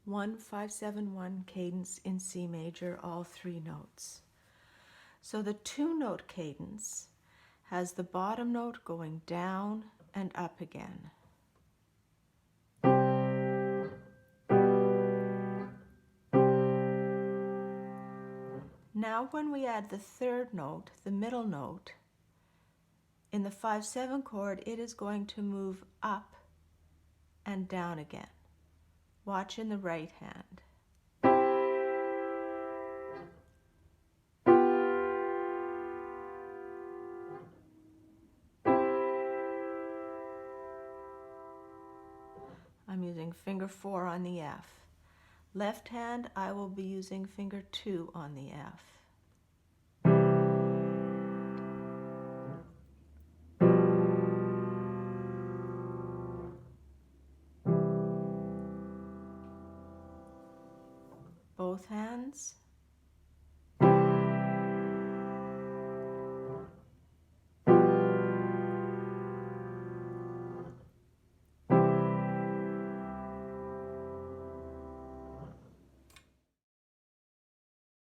1 5-7-1 cadence in C major, all three notes. So the two-note cadence has the bottom note going down and up again. Now when we add the third note, the middle note, in the 5-7 chord, it is going to move up and down again. Watch in the right hand. I'm using finger 4 on the F. Left hand, I will be using finger 2 on the F. Both hands.